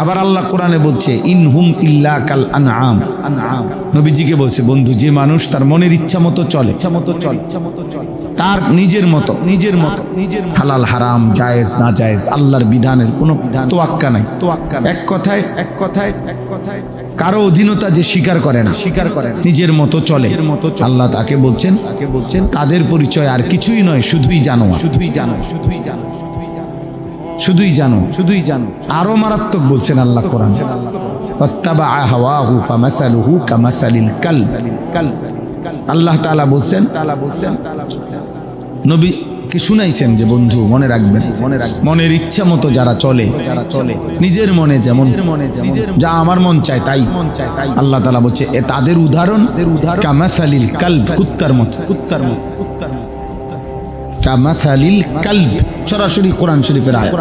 আবার আল্লাহ কোরআনে বলছে ইনহুম ইল্লা কাল আনআম। নবীজিকে বলছে, বন্ধু, যে মানুষ তার মনের ইচ্ছা মতো চলে, তার নিজের মতো হালাল হারাম জায়েজ না জায়েজ আল্লাহর বিধানের কোনো তোয়াক্কা নাই। এক কথায় কারো অধীনতা যে স্বীকার করে না, নিজের মতো চলে, আল্লাহ তাকে বলছেন তাদের পরিচয় আর কিছুই নয়, শুধুই জানো। আরো মারাত্মক বলছেন আল্লাহ কোরআন, ওয়াত্তাবা হাওয়াহু ফামাসালুহু কামাসালিল কালব। আল্লাহ তাআলা বলছেন, নবী কে শুনাইছেন যে বন্ধু মনে রাখবেন, মনের ইচ্ছা মতো যারা চলে, নিজের মনে যেমন যা আমার মন চায় তাই, আল্লাহ তাআলা বলছে এ তাদের উদাহরণ কামাসালিল কালব, কুত্তার মতো। কামাসালিল কালব সরাসরি কোরআন শরীফের আয়াত।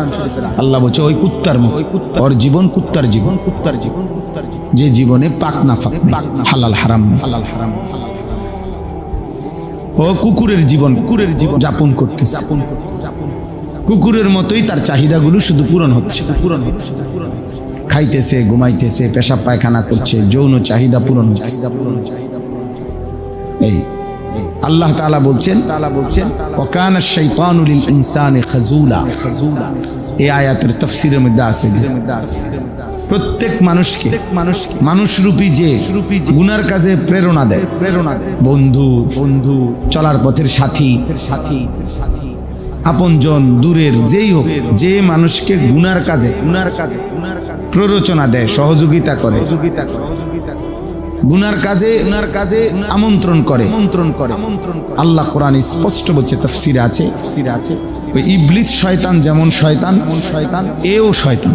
আল্লাহ বলছে ওই কুত্তার মতো, ওর জীবন কুত্তার জীবন, যে জীবনে পাক নাফাক হালাল হারাম ও কুকুরের জীবন যাপন করতেছে। কুকুরের মতোই তার চাহিদাগুলো শুধু পূরণ হচ্ছে, খাইতেছে, ঘুমাইতেছে, পেশাব পায়খানা করছে, যৌন চাহিদা পূরণ হচ্ছে। এই আল্লাহ তাআলা বলছেন ওয়াকানা শাইতানু লিল ইনসানি খাযুলা। এই আয়াতের তাফসীরের মধ্যে আছে যে প্রত্যেক মানুষরূপী যে গুনার কাজে প্রেরণা দেয়, বন্ধু, চলার পথের সাথী, আপনজন, দূরের যেই হোক, যে মানুষকে গুনার কাজে প্ররোচনা দেয়, সহযোগিতা করে, গুনার কাজে আমন্ত্রণ করে। আল্লাহ কোরআন স্পষ্ট বলছে, তাফসীরে আছে ওই ইবলিস শয়তান যেমন শয়তান, এও শয়তান।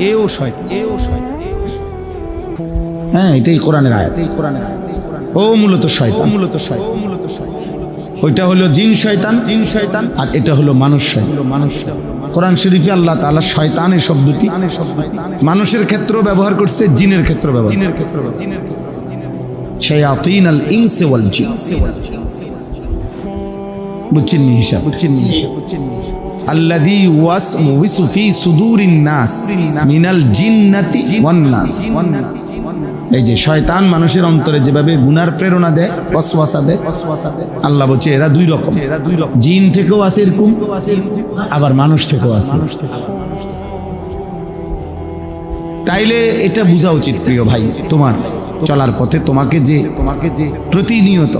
হ্যাঁ, এটাই কোরআনের আয়াত। ও মূলত শয়তান। ওইটা হলো জিন শয়তান, আর এটা হলো মানুষ শয়তান। কোরআন শরীফে আল্লাহ তাআলা শয়তানের শব্দটি মানুষের ক্ষেত্রেও ব্যবহার করছে, জিনের ক্ষেত্রেও ব্যবহার করছে। শায়াতিন আল ইনসি ওয়াল জিন, বুঝছেন হিসাব? আল্লাযী ওয়াসওয়াসু ফি সুদুরিন নাস মিনাল জিন্নাতি ওয়ান নাস। এই যে শয়তান মানুষের অন্তরে যেভাবে গুনার প্রেরণা দেয়, ওয়াসওয়াসা দেয়, আল্লাহ বলছে এরা দুই রকম, জিন থেকেও আছে এরকম, আবার মানুষ থেকেও আছে। তাইলে এটা বোঝা উচিত প্রিয় ভাই, তোমার চলার পথে তোমাকে যে প্রতিনিয়ত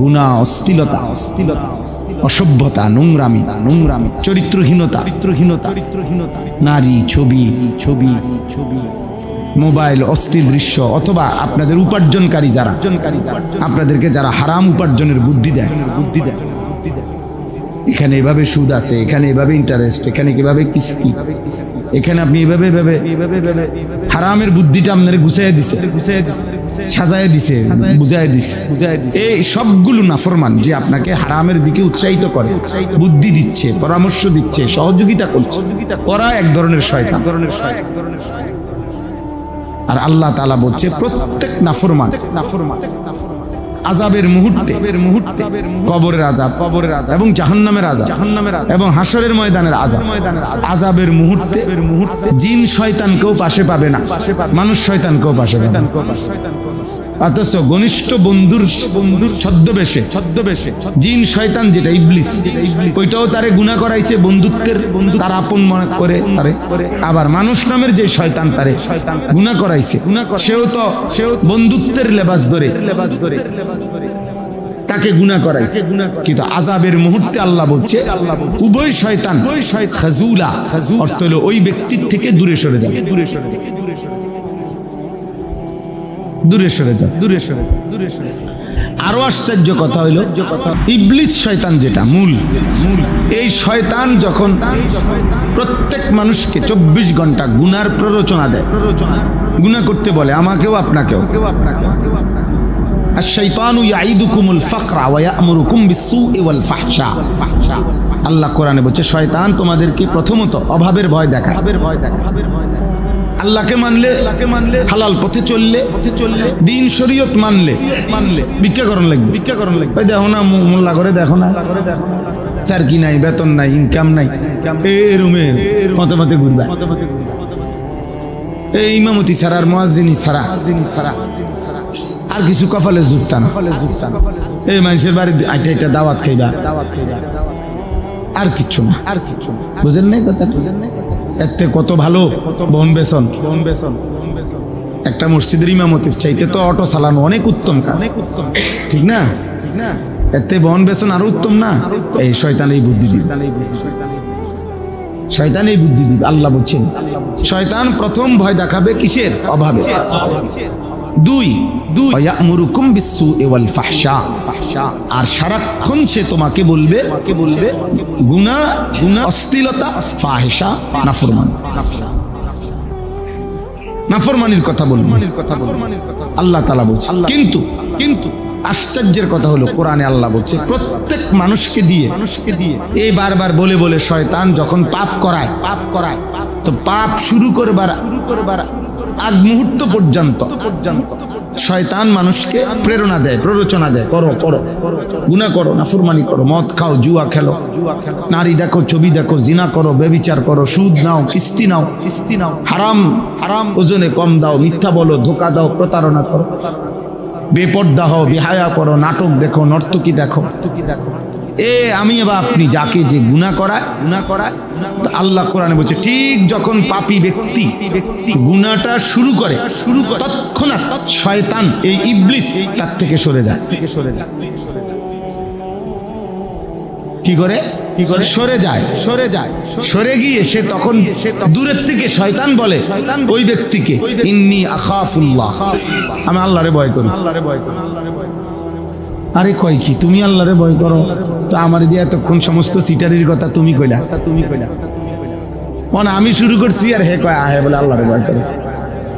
গুনাহ, অশ্লীলতা, অসভ্যতা, নোংরামি, চরিত্রহীনতা, নারী, ছবি, মোবাইল, অশ্লীল দৃশ্য, অথবা আপনাদের উপার্জনকারী যারা, আপনাদেরকে যারা হারাম উপার্জনের বুদ্ধি দেয়, এখানে এভাবে সুদ আছে, এখানে এভাবে ইন্টারেস্ট, এখানে কিভাবে কিস্তি, এখানে আপনি এভাবে হারামের বুদ্ধিটা আপনার গুছাইয়া দিছে, সাজায় দিছে, বুঝাই দিছে। এই সবগুলো নাফরমান যে আপনাকে হারামের দিকে উৎসাহিত করে, বুদ্ধি দিচ্ছে, পরামর্শ দিচ্ছে, সহযোগিতা করছে, ওরা এক ধরনের শয়তান। আর আল্লাহ তাআলা বলছে প্রত্যেক নাফরমান আযাবের মুহূর্তে, কবরের আযাব এবং জাহান্নামের আযাব এবং হাসরের ময়দানের আযাবের মুহূর্তে জিন শয়তানকেও পাশে পাবে না, মানুষ শয়তানকেও পাশে পাবে না। অথচ ঘনিষ্ঠ বন্ধুর ছদ্মবেশে জিন শয়তান যেটা ইবলিস, ওইটাও তারে গুনাহ করাইছে, তার আপন মনে করে তারে। আবার মানুষ নামের যে শয়তান তারে গুনাহ করাইছে, সেও তো বন্ধুত্বের লেবাস ধরে তাকে গুনাহ করাইছে। কিন্তু আযাবের মুহূর্তে আল্লাহ বলছে উভয় শয়তান খাযুলা, অর্থ হলো ওই ব্যক্তির থেকে দূরে সরে যাবে, দূরে সরে যাও। আরো আশ্চর্য কথা হইল, ইবলিস শয়তান যেটা মূল, এই শয়তান যখন প্রত্যেক মানুষকে 24 ঘন্টা গুনার প্ররোচনা দেয়, গুনাহ করতে বলে, আমাকেও আপনাকেও। আশ-শাইতানু ইয়াইদুকুমুল ফাকরা ওয়া ইয়া'মুরুকুম বিস-সু'i ওয়াল ফাহশা। আল্লাহ কোরআনে বলছে শয়তান তোমাদেরকে প্রথমত অভাবের ভয় দেখায়। আল্লাহকে মানলে, হালাল পথে চললে, দিন শরীয়ত মানলে ভিক্ষাকরণ লাগবে। ওই দেখো না মোল্লা করে, দেখো না চারকি নাই, বেতন নাই, ইনকাম নাই, এই রুমে মতে ঘুরবা। এই ইমামতি ছাড়া আর মুয়াজ্জিনি ছাড়া আর কিছু কপালে জুটতা না। এই মানুষের বাড়ি আইটা দাওয়াত খাইবা, আর কিচ্ছু না। বুঝেন নাই কথা? এতে কত ভালো বন বেসন। একটা মসজিদের ইমামতির চাইতে তো অটো চালানো অনেক উত্তম কাজ, ঠিক না? এতে বন বেসন আরো উত্তম না? এই শয়তান এই বুদ্ধি দিবে, শয়তান এই বুদ্ধি দিবে। আল্লাহ বলছেন শয়তান প্রথম ভয় দেখাবে কিসের? অভাবে। দুই ইয়ামুরুকুম বিসসুই ওয়াল ফাহশা, আর সারাক্ষণ সে তোমাকে বলবে গুনাহ, অশ্লীলতা, ফাহিশা, নাফরমানির কথা বলবে। আল্লাহ তাআলা বলছেন। কিন্তু আশ্চর্যের কথা হলো কোরআনে আল্লাহ বলছে প্রত্যেক মানুষকে দিয়ে এই বারবার বলে শয়তান যখন পাপ করায় তো পাপ শুরু করবার আগ মুহূর্ত পর্যন্ত শয়তান মানুষকে প্রেরণা দেয়, প্ররোচনা দেয়, করো গুনাহ করো, নাফরমানি করো, মদ খাও, জুয়া খেলো, নারী দেখো, ছবি দেখো, জিনা করো, ব্যভিচার করো, সুদ নাও, কিস্তি নাও, হারাম ওজনে কম দাও, মিথ্যা বলো, ধোঁকা দাও, প্রতারণা করো, বেপর্দা হও, বেহায়া করো, নাটক দেখো, নর্তকী দেখো। আমি বা আপনি যাকে যে গুনাহ করায় আল্লাহ কোরআনে বলছে ঠিক যখন পাপী ব্যক্তি গুনাহটা শুরু করে তৎক্ষণাৎ শয়তান এই ইবলিস তার থেকে সরে যায়। কি করে সরে গিয়ে সে তখন দূরের থেকে শয়তান বলে ওই ব্যক্তিকে ইন্নী আখাফুল্লাহ, আমি আল্লাহরে ভয় করি। আরে কয় কি তুমি আল্লাহরে ভয় করো, তো আমার দিয়ে এতক্ষণ সমস্ত সিটারির কথা তুমি কইলা মানে আমি শুরু করছি আর হে কয় আহে বলে আল্লাহরে ভয় করে।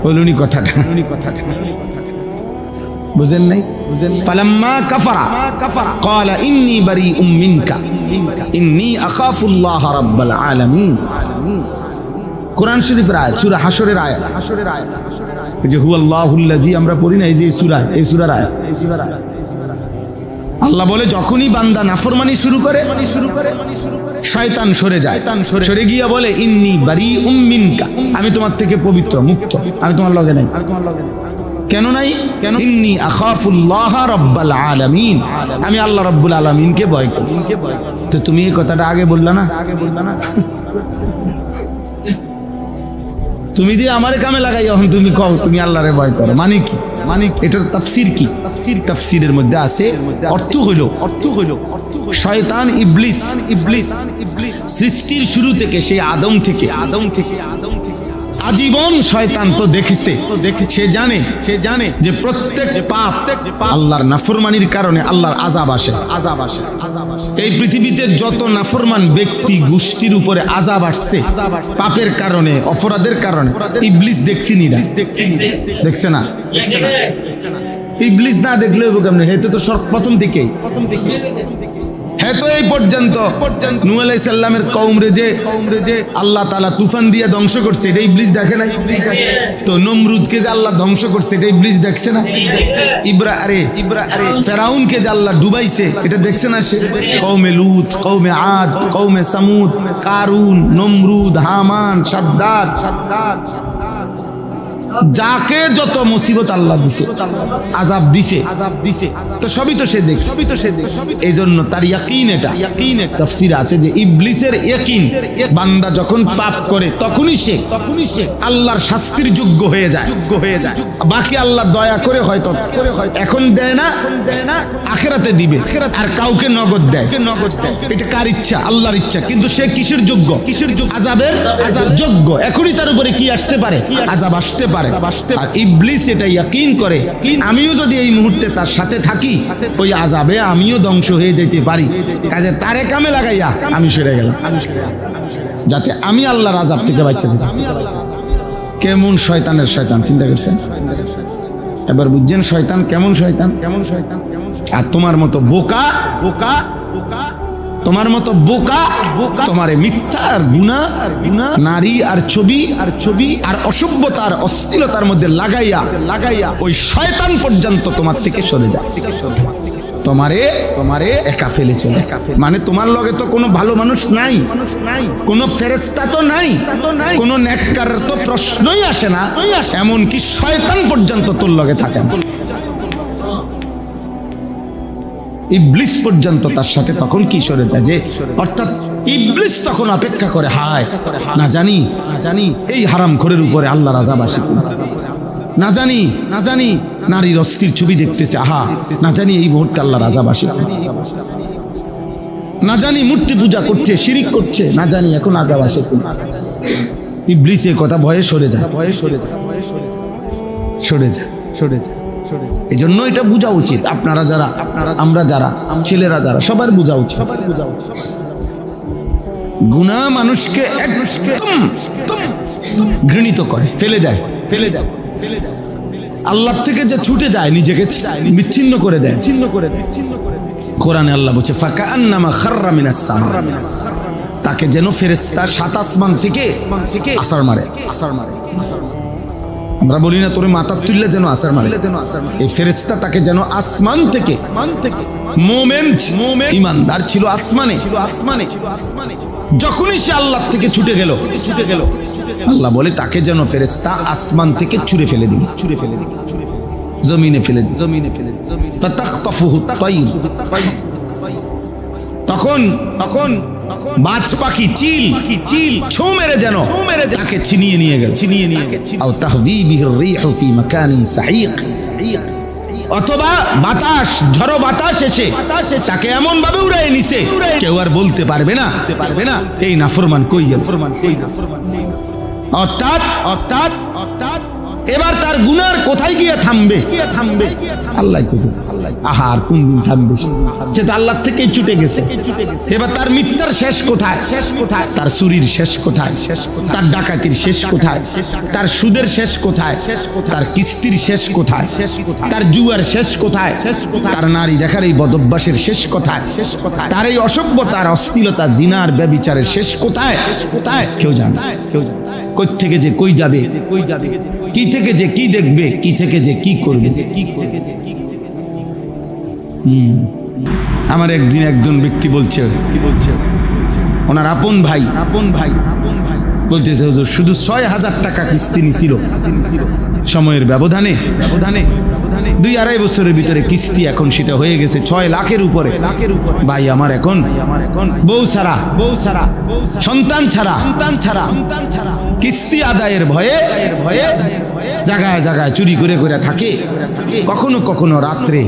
বলুনি কথাটা বুঝেন নাই? ফালাম্মা কাফারা ক্বালা ইন্নী বারীউম মিনকা ইন্নী আখাফুল্লাহ রাব্বাল আলামিন। কোরআন শরীফের আয়াত, সূরা হাশরের আয়াত। এই যে হুয়াল্লাহুল্লাযী আমরা পড়ি না, এই যে এই সূরার আয়াত। আল্লাহ বলে যখনই বান্দা নাফরমানি শুরু করে শয়তান সরে যায়, সরে গিয়ে বলে ইন্নী বারীউম মিনকা, আমি তোমার থেকে পবিত্র, মুক্ত, আমি তোমার লগে নাই। কেন নাই? ইন্নী আখাফুল্লাহ রাব্বাল আলামিন, আমি আল্লাহ রাব্বুল আলামিনকে ভয় করি। তো তুমি এই কথাটা আগে বললা না? তুমি দিয়ে আমারে কামে লাগাই, এখন তুমি কও তুমি আল্লাহরে ভয় করো, মানে কি? এটার তাফসীর কি? তাফসীরের মধ্যে আছে অর্থ হইল শয়তান ইবলিস সৃষ্টির শুরু থেকে সেই আদম থেকে আজীবন শয়তান তো দেখেছে, সে জানে যে প্রত্যেক পাপ আল্লাহর নাফরমানির কারণে আল্লাহর আযাব আসে। এই পৃথিবীতে যত নাফরমান ব্যক্তি গোষ্ঠীর উপরে আযাব আসছে পাপের কারণে, অপরাধের কারণে, ইবলিস দেখছে না? ইবলিস না দেখলে কেমনে? হেতু তো প্রথম থেকেই এই পর্যন্ত নূহ আলাইহিস সালামের কওমরে যে আল্লাহ তাআলা তুফান দিয়ে ধ্বংস করছে, এটা ইবলিস দেখে না? তো নমরুদকে যে আল্লাহ ধ্বংস করছে, এটা ইবলিস দেখছে না? ফেরাউনকে যে আল্লাহ ডুবাইছে, এটা দেখছে না সে? কওমে লূত, কওমে আদ, কওমে সামুদ, কারুন, নমরুদ, হামান, সাদ্দাদ, যাকে যত মুসিবত আল্লাহ দিছে, আযাব দিছে, তো সবই তো সে দেখছে। এই জন্য তার ইয়াকিন, এটা তাফসীর আছে যে ইবলিসের ইয়াকিন বান্দা যখন পাপ করে তখনই সে আল্লাহর শাস্তির যোগ্য হয়ে যায়। বাকি আল্লাহ দয়া করে হয়তো এখন দেয় না, আখিরাতে দিবে, আর কাউকে নগদ দেয়। এটা কার ইচ্ছা? আল্লাহর ইচ্ছা। কিন্তু সে কিসের যোগ্য? আযাবের যোগ্য। এখনই তার উপরে কি আসতে পারে? আযাব আসতে পারে। আর ইবলিস এটা ইয়াকিন করে আমিও যদি এই মুহূর্তে তার সাথে থাকি ওই আযাবে আমিও ধ্বংস হয়ে যেতে পারি, কাজে তারে কামে লাগাইয়া আমি সরে গেলাম যাতে আমি আল্লাহর আযাব থেকে বাঁচতে পারি। কেমন শয়তানের শয়তান, চিন্তা করছেন? এবার বুঝছেন শয়তান কেমন শয়তান? আর তোমার মতো বোকা তোমারে মিথ্যা আর গুনাহ, নারী আর ছবি আর অসভ্যতার অশ্লীলতার মধ্যে লাগাইয়া ওই শয়তান পর্যন্ত তোমার থেকে সরে যায়। তো তোমারে তোমারে একা ফেলে চলে, মানে তোমার লগে তো কোনো ভালো মানুষ নাই, কোনো ফেরেশতা তো নাই, কোনো নেককার তো প্রশ্নই আসে না, এমনকি শয়তান পর্যন্ত তোর লগে থাকে না। ইবলিস পর্যন্ত তার সাথে তখন কি সরে যায়, যে অর্থাৎ ইবলিস তখন অপেক্ষা করে, হায় না জানি এই হারামখোরের উপরে আল্লাহর আযাব আসে, না জানি নারীর অস্থির ছবি দেখতেছে, আহা না জানি এই মুহূর্তে আল্লাহর আযাব আসে, না জানি মূর্তি পূজা করছে, শিরিক করছে, না জানি এখন আযাব আসে। ইবলিস এই কথা ভয়ে সরে যায়। এই জন্য এটা বোঝা উচিত, আপনারা যারা, আমরা যারা, ছেলেরা যারা, সবার বোঝা উচিত। গুনাহ মানুষকে একদম ঘৃণিত করে, ফেলে দেয়। আল্লাহ থেকে যে ছুটে যায়, নিজেকে বিচ্ছিন্ন করে দেয়। কোরআনে আল্লাহ বলছে ফাকান্নামা খাররা মিনাস সামা, তাকে যেন ফেরেশতা সাত আসমান থেকে আছাড় মারে। আমরা বলি না তোরে মাথা তুললে যেন আছাড় মারে, এই ফেরেশতা তাকে যেন আসমান থেকে, মুমিন ঈমানদার ছিল আসমানে, যখনই সে আল্লাহ থেকে ছুটে গেল, আল্লাহ বলে তাকে যেন ফেরেশতা আসমান থেকে ছুঁড়ে ফেলে দিবে, জমিনে ফেলে দিবে। ফাতাখতাফুহু তাইর, তখন বাজ পাখি, চিল ছোঁ মেরে যেন তাকে ছিনিয়ে নিয়ে গেল। আও তাহবি বিহির রিহু ফি মাকানিন সাহিক, অথবা বাতাস, ঝড়ো বাতাস এসে তাকে এমন ভাবে উড়ায় নিছে, কেউ আর বলতে পারবে না এই নাফরমান কই গেল। অর্থাৎ এবার তার গুনার কোথায় গিয়ে থামবে? আল্লাহ আহার কোন দিন থামবে? সে তো আল্লাহ থেকেই ছুটে গেছে। এবার তার মিথ্যার শেষ কোথায়? তার চুরির শেষ কোথায়? তার ডাকাতির শেষ কোথায়? তার সুদের শেষ কোথায়? তার কিস্তির শেষ কোথায়? তার জুয়ার শেষ কোথায়? তার নারী দেখার এই বদভ্যাসের শেষ কোথায়? তার এই অসভ্যতার, অশ্লীলতা, জিনার, ব্যভিচারের শেষ কোথায়? কেউ জানে। কই থেকে যে কই যাবে, কি থেকে যে কি দেখবে, কি থেকে যে কি করবে। আমার একদিন একজন ব্যক্তি বলছে, ওনার আপন ভাই বলতেছে হুজুর শুধু ৬,০০০ টাকা কিস্তি নিছিল, সময়ের ব্যবধানে ২-২.৫ বছরের ভিতরে কিস্তি এখন সেটা হয়ে গেছে ৬ লাখের উপরে। ভাই আমার এখন বউ ছাড়া, সন্তান ছাড়া কিস্তি আদায়ের ভয়ে জায়গায় চুরি করে থাকে। কখনো রাত্রে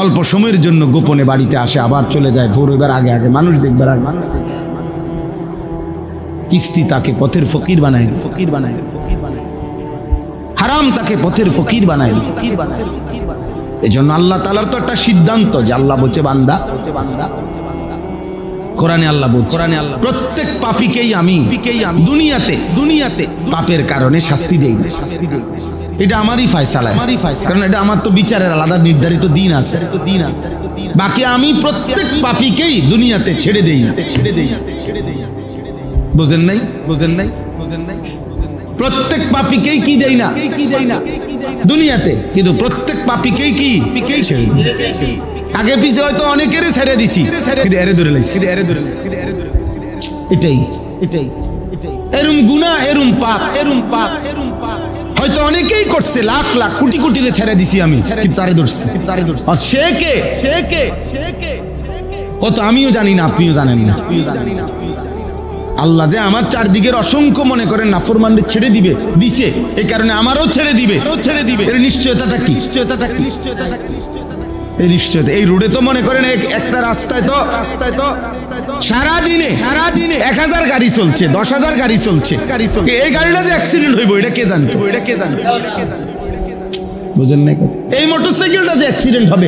অল্প সময়ের জন্য গোপনে বাড়িতে আসে, আবার চলে যায় ভোর হইবার আগে মানুষ দেখবার আগে। কিস্তি তাকে পথের ফকির বানায়, হারাম তাকে পথের ফকির বানায়। এই জন্য আল্লাহ তাআলার তো একটা সিদ্ধান্ত, যে আল্লাহ বলছে বান্দা, কোরআনে আল্লাহ বলছে প্রত্যেক পাপীকেই আমি দুনিয়াতে পাপের কারণে শাস্তি দেই। এটা আমারই ফয়সালা, কারণ এটা আমার তো বিচারের আলাদা নির্ধারিত দিন আছে। বাকি আমি প্রত্যেক পাপীকেই দুনিয়াতে ছেড়ে দেই। বুঝেন নাই? প্রত্যেক পাপীকেই কি দেই না দুনিয়াতে, কিন্তু প্রত্যেক পাপীকেই কি ছেড়ে দিই। আগে পিছে হয়তো অনেকেরই ছেড়ে দিছি, এরে ধরে লাইছি। এটাই এরম গুনাহ, এরম পাপ হয়তো অনেকেই করছে, লাখ কোটি রে ছেড়ে দিছি আমি, তারে ধরছি। আর সে কে ও তো আমিও জানি না, আপনিও জানেন না। আল্লাহ যে আমার চারদিকের অসংখ্য মনে করেন নাফরমানদের ছেড়ে দিছে, এই কারণে আমারও ছেড়ে দিবে। এর নিশ্চয়তাটা কি? এই নিশ্চয়তা, এই রোডে তো মনে করেন একটা রাস্তায় তো সারাদিনে ১,০০০ গাড়ি চলছে, ১০,০০০ গাড়ি চলছে। এই গাড়িটা যে অ্যাক্সিডেন্ট হইব এটা কে জানতো? বুঝেন না? এই মোটরসাইকেলটা যে অ্যাক্সিডেন্ট হবে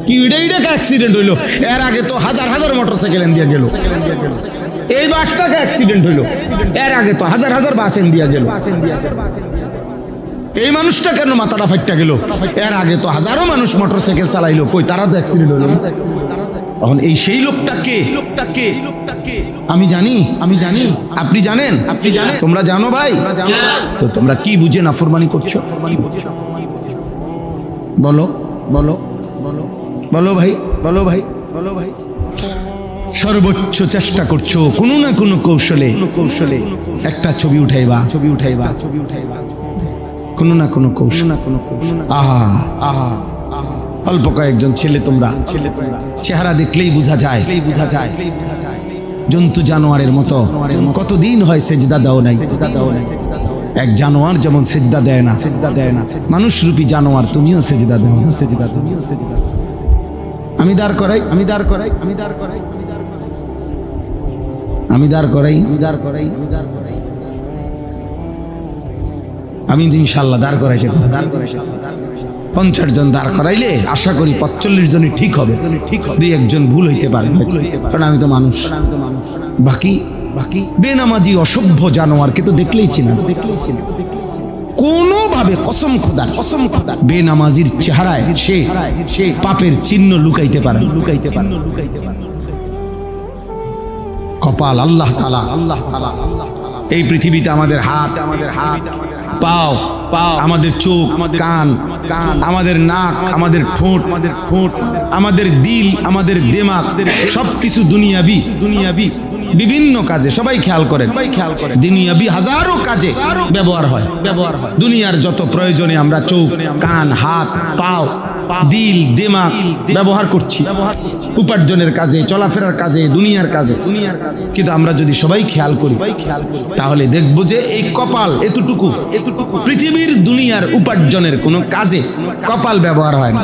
কি এটা অ্যাক্সিডেন্ট হইলো, এর আগে তো হাজার মোটরসাইকেল দিয়া গেল। এই বাসটাকে অ্যাক্সিডেন্ট হইলো, এর আগে তো হাজার বাস দিয়া গেল। এই মানুষটা কেন মাথাটা ফাইটটা গেল, এর আগে তো হাজারো মানুষ মোটরসাইকেল চালাইলো, কই তারা তো অ্যাক্সিডেন্ট হইলো। তখন এই সেই লোকটাকে আমি জানি, আপনি জানেন, তোমরা জানো ভাই, তো তোমরা কি বুঝে নাফরমানি করছো? বলো বলো ভাই, বলো ভাই, বলো ভাই। সর্বোচ্চ চেষ্টা করছো কোনো না কোনো কৌশলে একটা ছবি উঠাইবা, কোনো না কোনো কৌশল, আহা আহা। অল্প কয়েকজন ছেলে তোমরা, চেহারা দেখলেই বোঝা যায়, জন্তু জানোয়ারের মতো। কতদিন হয় সেজদা দাও নাই। এক জানোয়ার যেমন সেজদা দেয় না, মানুষ রূপী জানোয়ার তুমিও সেজদা দাও। আমি দাঁড় করাই, আমি দাঁড় করাই, আমি দাঁড় করাই, আমি দাঁড় করাই, আমি দাঁড় করাই, আমি দাঁড় করাই, আমি ইনশাল্লাহ দাঁড় করাই, দাঁড় করাই। 50 জন দাঁড় করাইলে আশা করি 45 জনই ঠিক হবে, দুই একজন ভুল হইতে পারে, কারণ আমি তো মানুষ। বাকি বেনামাজি অসভ্য জানোয়ারকে তো দেখলেই চিনা, কোনোভাবে কসম খোদা বেনামাজির চেহারায় সে পাপের চিহ্ন লুকাইতে পারে। কপাল আল্লাহ তাআলা। এই পৃথিবীতে আমাদের হাত, পাও, আমাদের চোখ, কান, আমাদের নাক, আমাদের ঠোঁট, আমাদের দিল, আমাদের দিমাগ, সবকিছু দুনিয়াবি বিভিন্ন কাজে সবাই খেয়াল করে, দুনিয়াবি হাজারো কাজে ব্যবহার হয়। দুনিয়ার যত প্রয়োজনে আমরা চোখ, কান, হাত, পাও, দিল, দিমাগ ব্যবহার করছি উপার্জনের কাজে, চলাফেরার কাজে, দুনিয়ার কাজে। কিন্তু আমরা যদি সবাই খেয়াল করি তাহলে দেখবো যে এই কপাল এতটুকু পৃথিবীর দুনিয়ার উপার্জনের কোনো কাজে কপাল ব্যবহার হয় না।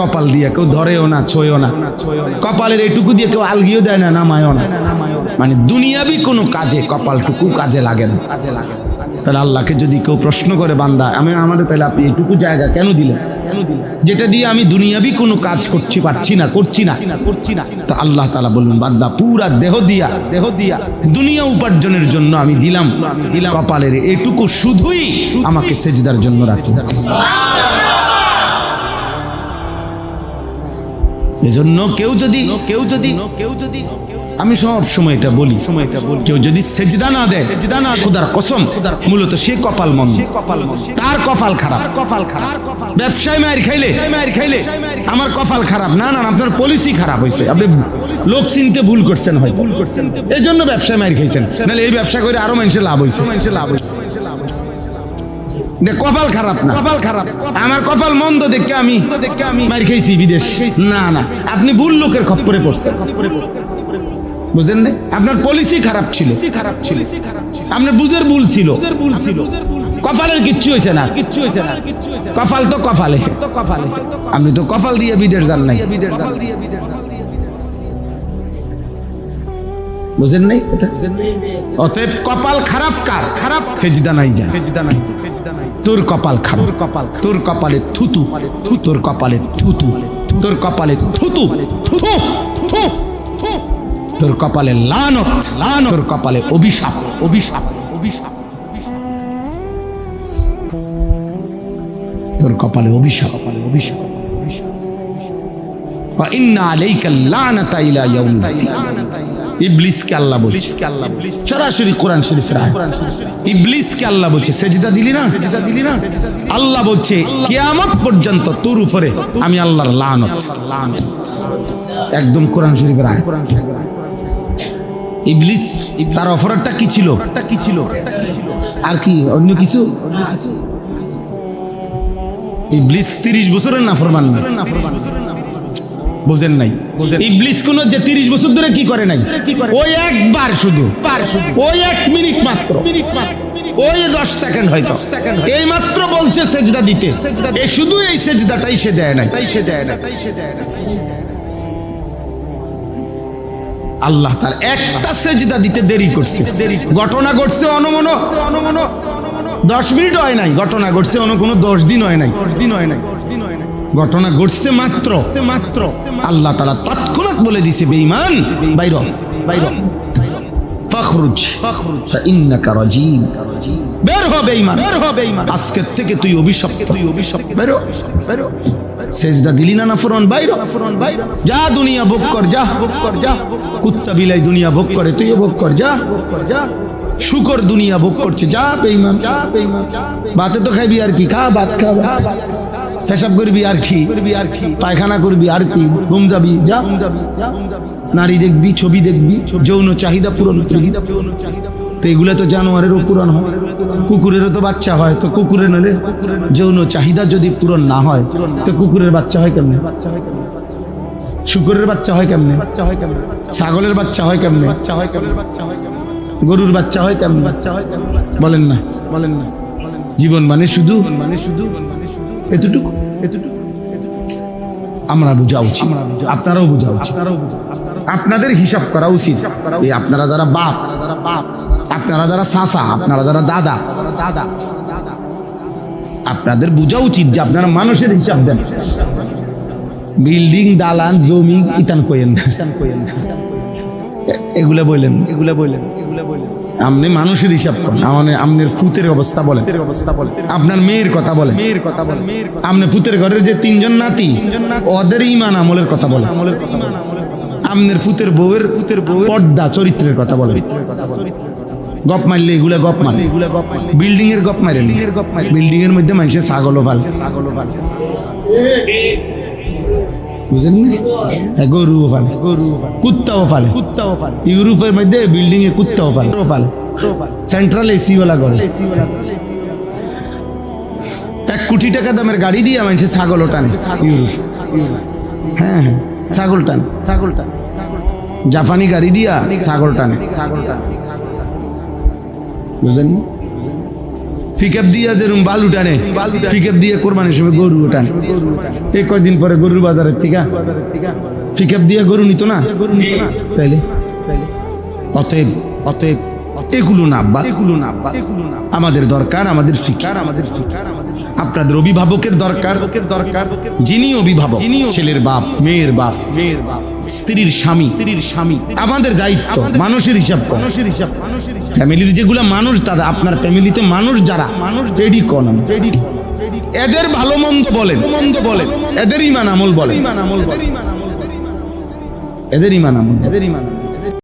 কপাল দিয়ে কেউ ধরেও না, ছোঁয়ও না, কপালের এইটুকু দিয়ে কেউ আলগিও দেয় না, নামায়ও না। মানে দুনিয়াবি কোনো কাজে কপালটুকু কাজে লাগে না। তাহলে আল্লাহকে যদি কেউ প্রশ্ন করে, বান্দা আমাদের তাহলে আপনি এইটুকু জায়গা কেন দিলেন, যেটা দিয়ে আমি দুনিয়াবি কোনো কাজ করছি না, তা আল্লাহ তাআলা বললেন, বান্দা পুরা দেহ দিয়া দুনিয়া উপার্জনের জন্য আমি দিলাম, কপালের এটুকু শুধুই আমাকে সেজদার জন্য রাখি। এজন্য কেউ যদি আমি সব সময় এটা বলি, কেউ যদি সেজদা না দেয়, খোদার কসম, মূলত সে কপাল মন্দ, তার কপাল খারাপ। ব্যবসায় মায়ের খাইলে আমার কপাল খারাপ না, আপনার পলিসি খারাপ হয়েছে, আপনি লোক চিনতে ভুল করছেন, এই জন্য ব্যবসায় মায়ের খাইছেন। নাহলে এই ব্যবসা করে আরো মানুষের লাভ হয়েছে। কপাল খারাপ না, আমার কপাল মন্দ দেখে আমি মার খেয়েছি বিদেশ। না, আপনি ভুল লোকের খপ্পরে পড়ছেন, বুঝেন না? আপনার পলিসি খারাপ ছিল, আপনার বুঝের ভুল ছিল। কপালের কিচ্ছু হয়েছে না, কপাল তো কপালে। আপনি তো কপাল দিয়ে বিদেশ যান নাই, বুঝেন নাই? অতএব কপাল খারাপ কার? সেজদা নাই যা, তোর কপাল খারাপ, তোর কপালে থুতু, তোর কপালে থুতু, তোর কপালে থুতু, তোর কপালে লানত, তোর কপালে অভিশাপ। তোর কপালে অভিশাপ। ইন্না আলাইকা লানাতা ইলা ইয়াউমিদ্দিন। ইবলিসকে আল্লাহ বলছে, সরাসরি কোরআন শরীফের আয়াত। ইবলিসকে আল্লাহ বলছে, সেজদা দিলি না? আল্লাহ বলছে, কিয়ামত পর্যন্ত তোর উপরে আমি আল্লাহর লানত। একদম কোরআন শরীফের আয়াত। ইবলিস তার অপরাধটা কি ছিল? আর কি অন্য কিছু? ইবলিস 30 বছরের নাফরমান। বুঝেন নাই? ইবলিস কোন যে 30 বছর ধরে কি করে নাই, ওই একবার শুধু, ওই 1 মিনিট মাত্র, ওই 10 সেকেন্ড হয়তো, এই মাত্র বলছে সেজদা দিতে, এই শুধু এই সেজদাটাই সে দেয় নাই। আল্লাহ তার একটা সেজদা দিতে দেরি করছে। ঘটনা ঘটছে অনমনো 10 মিনিট হয় নাই, ঘটনা ঘটছে কোনো 10 দিন হয় নাই, ঘটনা ঘটছে মাত্র। আল্লাহ তাআলা তৎক্ষণাৎ বলে দিছে, বেঈমান বাইর ফখরুজ ফাইন্নাকা রাজিম। বের হ বেঈমান, আজকে থেকে তুই অভিশপ্ত, বের হ। সেজদা দিলি না নাফরমান, বাইর যা, দুনিয়া ভোগ কর, যা কুত্তা বিলাই দুনিয়া ভোগ করে, তুইও ভোগ কর, যা। শুকর দুনিয়া ভোগ করছে, যা বেঈমান। ভাতে তো খাইবি আর কি, খা, ভাত খা। পেশাব করবি আর কি, পায়খানা করবি আর কি, ঘুম যাবি, যা নারী দেখবি, ছবি দেখবি, যৌন চাহিদা পূরণ। তো এগুলো তো জানোয়ারেরও পূরণ হয়, কুকুরেরও তো বাচ্চা হয়। তো কুকুরের নলে যৌন চাহিদা যদি পূরণ না হয় তো কুকুরের বাচ্চা হয় কেমনে? শুকরের বাচ্চা হয় কেমনে? ছাগলের বাচ্চা হয় কেমনে? গরুর বাচ্চা হয় কেমনে? বলেন না, বলেন না। জীবন মানে শুধু এতটুকু। আমরা বুঝা উচিত, আপনারাও বুঝা উচিত, আপনাদের হিসাব করা উচিত। এই আপনারা যারা বাপ, আপনারা যারা চাচা, আপনারা যারা দাদা, আপনাদের বোঝা উচিত যে আপনারা মানুষের হিসাব দেন। বিল্ডিং, দালান, জমি ইতান কইেন, এগুলা বললেন। আপনি মানুষের হিসাব করেন। আপনার ফুতের অবস্থা বলেন, আপনার মেয়ের কথা বলেন, আপনি ফুতের ঘরের যে 3 জন নাতি ওদের ইমান আমলের কথা বলেন, আপনার ফুতের বউয়ের পর্দা চরিত্রের কথা বলেন। গপ মারলে এগুলা গপ মারে, বিল্ডিং এর গপ মারে, বিল্ডিং এর মধ্যে মানুষের ছাগলও পালে, বুঝলেন না? গরুও পালে, কুত্তাও পালে। ইউরোপের মধ্যে বিল্ডিং এ কুত্তাও পালে, সেন্ট্রাল এসি ওয়ালা ঘর। 1 কোটি টাকা দামের গাড়ি দিয়ে মানুষের ছাগলও টানে ইউরোপ। হ্যাঁ, ছাগল টান, জাপানি গাড়ি দিয়া ছাগল টানে, বুঝলেন? পিকআপ দিয়া যেরকম বালু টানে, পিকআপ দিয়ে কোরবানির সময় গরু টানে। এই কয়দিন পরে গরুর বাজারের থেকে পিকআপ দিয়ে গরু নিত না, তাইলে অতএব এগুলো না আমাদের দরকার, আমাদের ফিকার, আপনাদের অভিভাবকের দরকার, যিনি অভিভাবক, ছেলের বাপ, মেয়ের বাপ, স্ত্রীর স্বামী, আমাদের দায়িত্ব মানুষের হিসাব। ফ্যামিলির যেগুলা মানুষ, দাদা আপনার ফ্যামিলিতে মানুষ যারা রেডি কোন, এদের ভালো মন্দ বলেন, এদের ইমান আমল বলেন, এদের ইমান আমল।